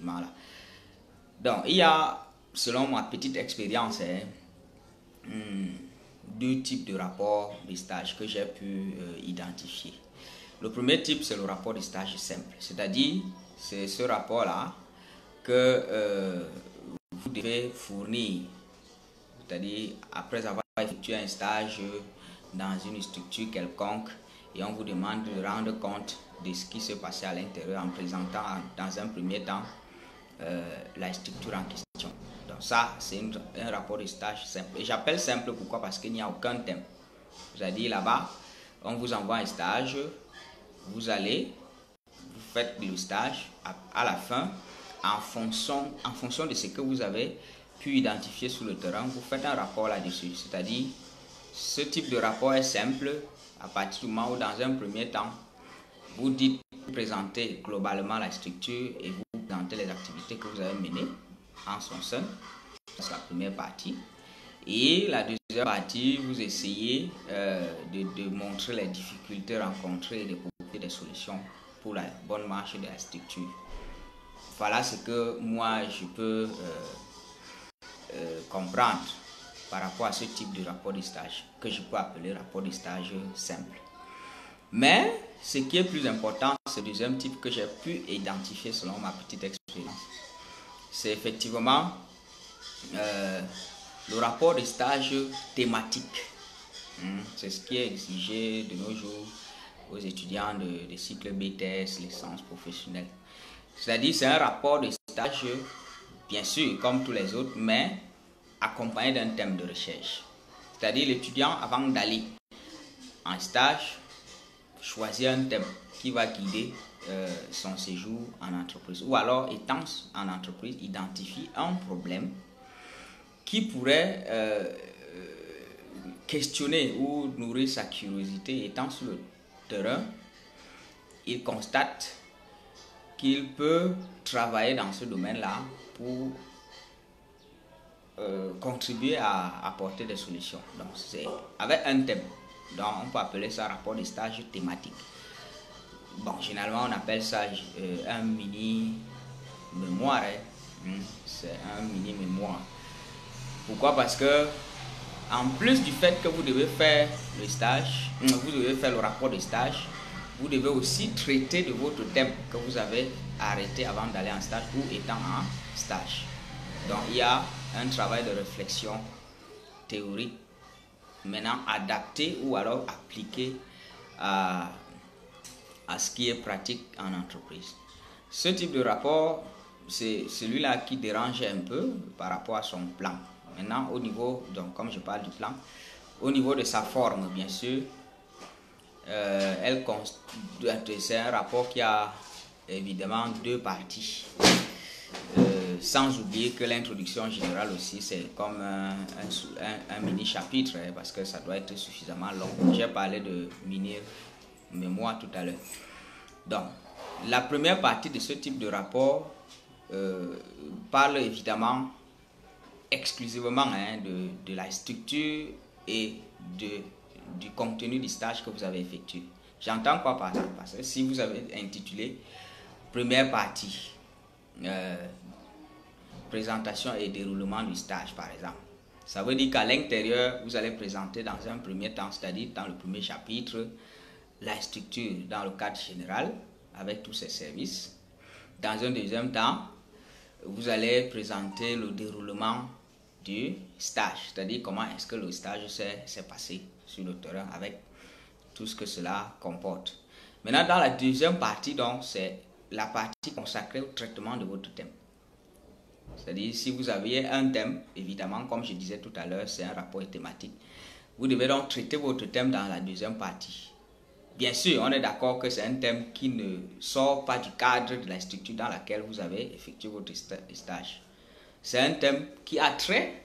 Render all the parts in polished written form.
document-là. Donc, il y a, selon ma petite expérience, deux types de rapports de stage que j'ai pu identifier. Le premier type, c'est le rapport de stage simple. C'est-à-dire, c'est ce rapport-là que vous devez fournir. C'est-à-dire, après avoir effectué un stage dans une structure quelconque, et on vous demande de rendre compte de ce qui se passait à l'intérieur en présentant dans un premier temps la structure en question. Donc ça, c'est un rapport de stage simple. Et j'appelle simple pourquoi? Parce qu'il n'y a aucun thème. C'est-à-dire là-bas, on vous envoie un stage, vous allez, vous faites le stage, à la fin, en fonction de ce que vous avez pu identifier sur le terrain, vous faites un rapport là-dessus. C'est-à-dire, ce type de rapport est simple à partir du moment où, dans un premier temps, vous présentez globalement la structure et vous présentez les activités que vous avez menées en son sein. C'est la première partie. Et la deuxième partie, vous essayez de montrer les difficultés rencontrées et de proposer des solutions pour la bonne marche de la structure. Voilà ce que moi je peux comprendre par rapport à ce type de rapport de stage, que je peux appeler rapport de stage simple. Mais ce qui est plus important, c'est le deuxième type que j'ai pu identifier selon ma petite expérience. C'est effectivement le rapport de stage thématique. C'est ce qui est exigé de nos jours aux étudiants de cycle BTS, licence professionnelle. C'est-à-dire, c'est un rapport de stage, bien sûr, comme tous les autres, mais accompagné d'un thème de recherche. C'est-à-dire, l'étudiant, avant d'aller en stage, choisit un thème qui va guider son séjour en entreprise. Ou alors, étant en entreprise, identifie un problème qui pourrait questionner ou nourrir sa curiosité. Étant sur le terrain, il constate qu'il peut travailler dans ce domaine-là pour contribuer à apporter des solutions. Donc, c'est avec un thème. Donc, on peut appeler ça rapport de stage thématique. Bon, généralement, on appelle ça un mini-mémoire. C'est un mini-mémoire. Pourquoi? Parce que, en plus du fait que vous devez faire le stage, vous devez faire le rapport de stage, vous devez aussi traiter de votre thème que vous avez arrêté avant d'aller en stage ou étant en stage. Donc, il y a un travail de réflexion théorique maintenant adapté ou alors appliqué à ce qui est pratique en entreprise. Ce type de rapport, c'est celui-là qui dérange un peu par rapport à son plan. Maintenant, au niveau, donc comme je parle du plan, au niveau de sa forme, bien sûr, c'est un rapport qui a évidemment deux parties. Sans oublier que l'introduction générale aussi, c'est comme un mini-chapitre, parce que ça doit être suffisamment long. J'ai parlé de mini-mémoire tout à l'heure. Donc, la première partie de ce type de rapport parle évidemment exclusivement de la structure et du contenu du stage que vous avez effectué. J'entends quoi par ça? Parce que si vous avez intitulé première partie, présentation et déroulement du stage par exemple, ça veut dire qu'à l'intérieur vous allez présenter dans un premier temps, c'est-à-dire dans le premier chapitre, la structure dans le cadre général avec tous ses services. Dans un deuxième temps, vous allez présenter le déroulement du stage, c'est-à-dire comment est-ce que le stage s'est passé sur le terrain avec tout ce que cela comporte. Maintenant, dans la deuxième partie, donc, c'est la partie consacrée au traitement de votre thème. C'est-à-dire, si vous aviez un thème, évidemment, comme je disais tout à l'heure, c'est un rapport thématique. Vous devez donc traiter votre thème dans la deuxième partie. Bien sûr, on est d'accord que c'est un thème qui ne sort pas du cadre de la structure dans laquelle vous avez effectué votre stage. C'est un thème qui a trait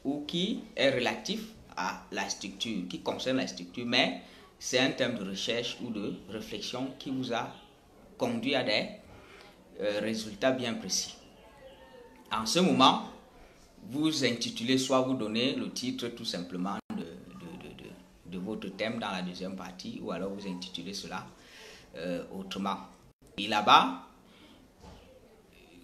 ou qui est relatif à la structure, qui concerne la structure, mais c'est un thème de recherche ou de réflexion qui vous a conduit à des résultats bien précis. En ce moment, vous intitulez, soit vous donnez le titre tout simplement de votre thème dans la deuxième partie, ou alors vous intitulez cela autrement. Et là-bas,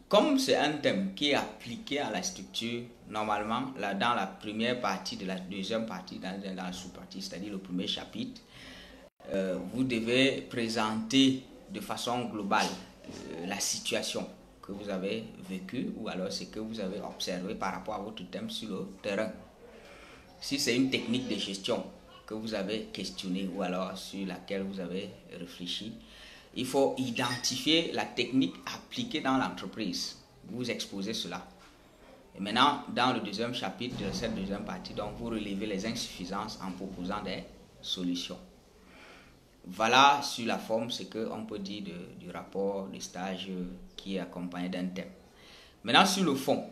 comme c'est un thème qui est appliqué à la structure, normalement, là, dans la première partie de la deuxième partie, dans la sous-partie, c'est-à-dire le premier chapitre, vous devez présenter de façon globale la situation que vous avez vécue ou alors ce que vous avez observé par rapport à votre thème sur le terrain. Si c'est une technique de gestion que vous avez questionnée ou alors sur laquelle vous avez réfléchi, il faut identifier la technique appliquée dans l'entreprise. Vous exposez cela. Et maintenant, dans le deuxième chapitre de cette deuxième partie, donc, vous relevez les insuffisances en proposant des solutions. Voilà sur la forme ce qu'on peut dire du rapport de stage qui est accompagné d'un thème. Maintenant, sur le fond,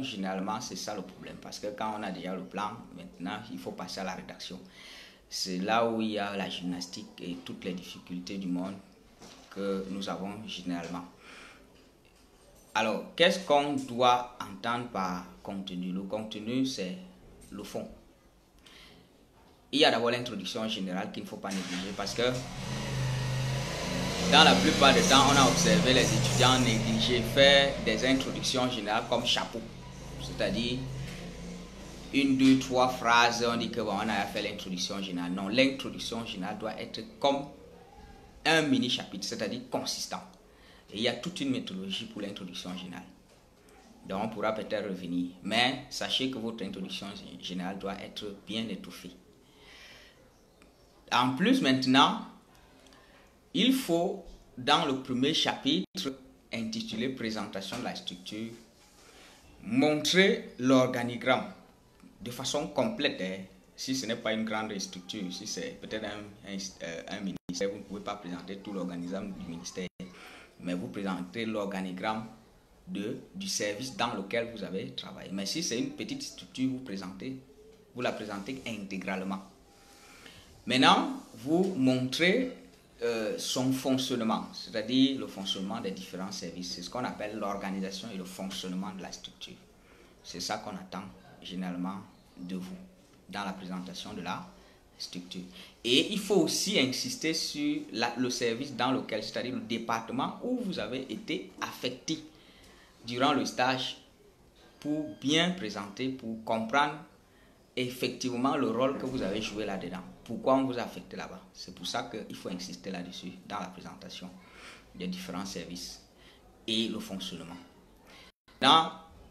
généralement, c'est ça le problème. Parce que quand on a déjà le plan, maintenant, il faut passer à la rédaction. C'est là où il y a la gymnastique et toutes les difficultés du monde que nous avons généralement. Alors, qu'est-ce qu'on doit entendre par contenu? Le contenu, c'est le fond. Il y a d'abord l'introduction générale qu'il ne faut pas négliger parce que dans la plupart des temps, on a observé les étudiants négliger faire des introductions générales comme chapeau. C'est-à-dire, 1, 2, 3 phrases, on dit que bon, on a fait l'introduction générale. Non, l'introduction générale doit être comme un mini-chapitre, c'est-à-dire consistant. Et il y a toute une méthodologie pour l'introduction générale. Donc, on pourra peut-être revenir. Mais sachez que votre introduction générale doit être bien étoffée. En plus, maintenant, il faut, dans le premier chapitre, intitulé Présentation de la structure, montrer l'organigramme de façon complète. Si ce n'est pas une grande structure, si c'est peut-être un ministère, vous ne pouvez pas présenter tout l'organigramme du ministère, mais vous présentez l'organigramme du service dans lequel vous avez travaillé. Mais si c'est une petite structure, vous la présentez intégralement. Maintenant, vous montrez son fonctionnement, c'est-à-dire le fonctionnement des différents services. C'est ce qu'on appelle l'organisation et le fonctionnement de la structure. C'est ça qu'on attend généralement de vous dans la présentation de la structure. Et il faut aussi insister sur le service dans lequel, c'est-à-dire le département où vous avez été affecté durant le stage pour bien présenter, pour comprendre effectivement le rôle que vous avez joué là-dedans. Pourquoi on vous a affecté là-bas? C'est pour ça qu'il faut insister là-dessus dans la présentation des différents services et le fonctionnement. Dans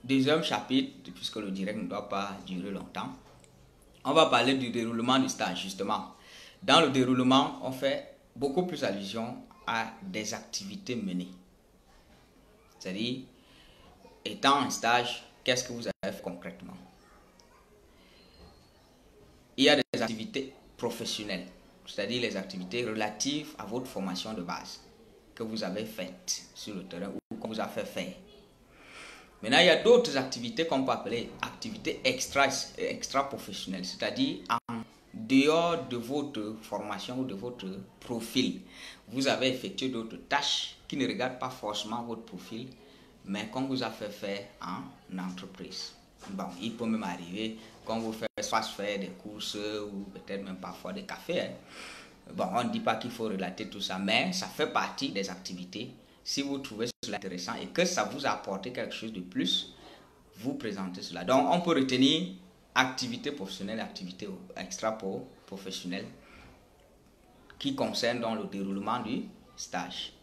le deuxième chapitre, puisque le direct ne doit pas durer longtemps, on va parler du déroulement du stage justement. Dans le déroulement, on fait beaucoup plus allusion à des activités menées. C'est-à-dire, étant en stage, qu'est-ce que vous avez fait concrètement? Il y a des activités professionnelles, c'est-à-dire les activités relatives à votre formation de base que vous avez faites sur le terrain ou qu'on vous a fait faire. Maintenant, il y a d'autres activités qu'on peut appeler activités extra-professionnelles, c'est-à-dire en dehors de votre formation ou de votre profil. Vous avez effectué d'autres tâches qui ne regardent pas forcément votre profil, mais qu'on vous a fait faire en entreprise. Bon, il peut même arriver qu'on vous fasse faire des courses ou peut-être même parfois des cafés. Bon, on ne dit pas qu'il faut relater tout ça, mais ça fait partie des activités. Si vous trouvez cela intéressant et que ça vous a apporté quelque chose de plus, vous présentez cela. Donc, on peut retenir activité professionnelle, activité extra-professionnelle qui concerne donc le déroulement du stage.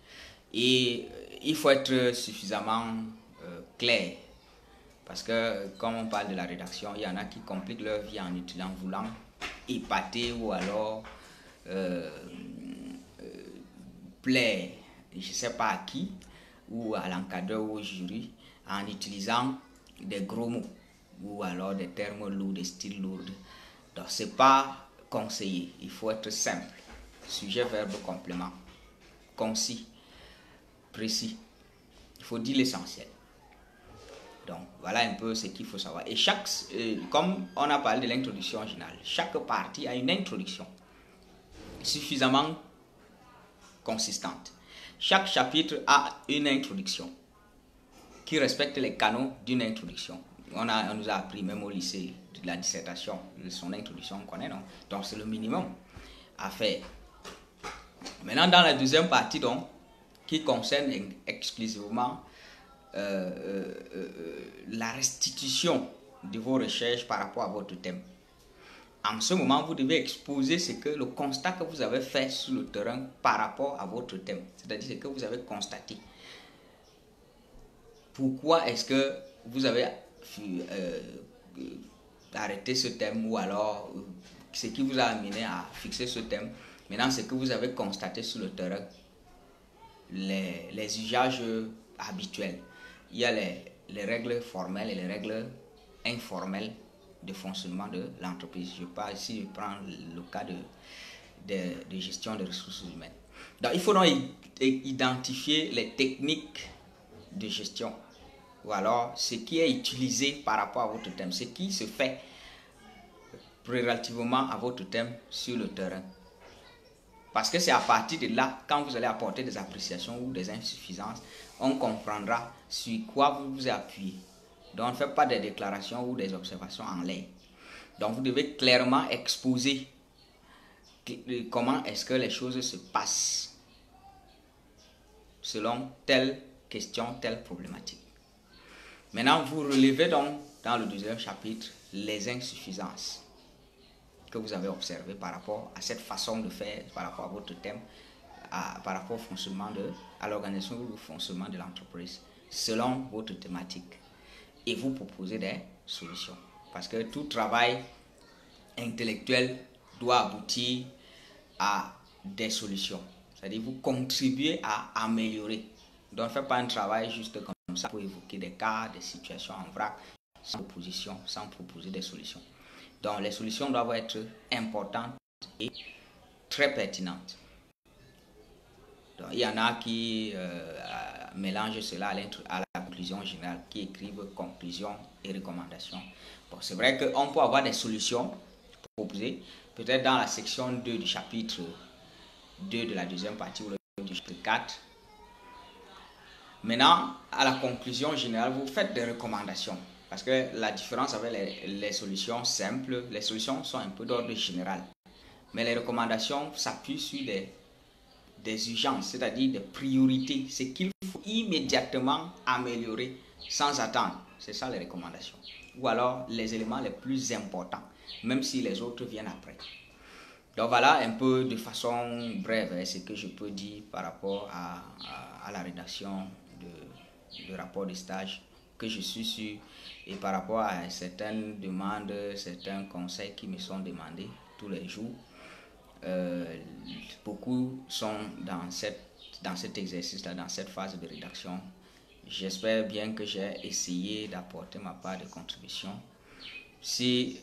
Et il faut être suffisamment clair. Parce que, comme on parle de la rédaction, il y en a qui compliquent leur vie en voulant épater ou alors plaire, je ne sais pas à qui, ou à l'encadreur ou au jury, en utilisant des gros mots, ou alors des termes lourds, des styles lourds. Donc, ce n'est pas conseillé. Il faut être simple. Sujet, verbe, complément. Concis, précis. Il faut dire l'essentiel. Donc, voilà un peu ce qu'il faut savoir. Et comme on a parlé de l'introduction générale, chaque partie a une introduction suffisamment consistante. Chaque chapitre a une introduction qui respecte les canons d'une introduction. On nous a appris même au lycée de la dissertation, son introduction, on connaît, non? Donc, c'est le minimum à faire. Maintenant, dans la deuxième partie, donc, qui concerne exclusivement la restitution de vos recherches par rapport à votre thème. En ce moment, vous devez exposer le constat que vous avez fait sur le terrain par rapport à votre thème, c'est-à-dire ce que vous avez constaté. Pourquoi est-ce que vous avez arrêté ce thème, ou alors ce qui vous a amené à fixer ce thème. Maintenant, ce que vous avez constaté sur le terrain, les usages habituels. Il y a les règles formelles et les règles informelles de fonctionnement de l'entreprise. Je parle ici, je prends le cas de gestion des ressources humaines. Donc, il faut donc identifier les techniques de gestion, ou alors ce qui est utilisé par rapport à votre thème, ce qui se fait relativement à votre thème sur le terrain. Parce que c'est à partir de là, quand vous allez apporter des appréciations ou des insuffisances, on comprendra sur quoi vous vous appuyez. Donc, ne faites pas des déclarations ou des observations en l'air. Donc, vous devez clairement exposer comment est-ce que les choses se passent selon telle question, telle problématique. Maintenant, vous relevez donc dans le deuxième chapitre les insuffisances que vous avez observées par rapport à cette façon de faire, par rapport à votre thème, par rapport au fonctionnement à l'organisation ou au fonctionnement de l'entreprise, selon votre thématique. Et vous proposez des solutions. Parce que tout travail intellectuel doit aboutir à des solutions. C'est-à-dire vous contribuez à améliorer. Donc, ne faites pas un travail juste comme ça pour évoquer des cas, des situations en vrac, sans proposition, sans proposer des solutions. Donc, les solutions doivent être importantes et très pertinentes. Donc, il y en a qui mélangent cela à la conclusion générale, qui écrivent conclusions et recommandations. Bon, c'est vrai qu'on peut avoir des solutions proposées, peut-être dans la section 2 du chapitre 2 de la deuxième partie ou du chapitre 4. Maintenant, à la conclusion générale, vous faites des recommandations. Parce que la différence avec les solutions simples, les solutions sont un peu d'ordre général. Mais les recommandations s'appuient sur des urgences, c'est-à-dire des priorités, ce qu'il faut immédiatement améliorer sans attendre. C'est ça les recommandations. Ou alors les éléments les plus importants, même si les autres viennent après. Donc voilà un peu de façon brève ce que je peux dire par rapport à la rédaction de rapport de stage que je suis sûr, et par rapport à certaines demandes, certains conseils qui me sont demandés tous les jours. Beaucoup sont dans cet exercice-là, dans cette phase de rédaction. J'espère bien que j'ai essayé d'apporter ma part de contribution. Si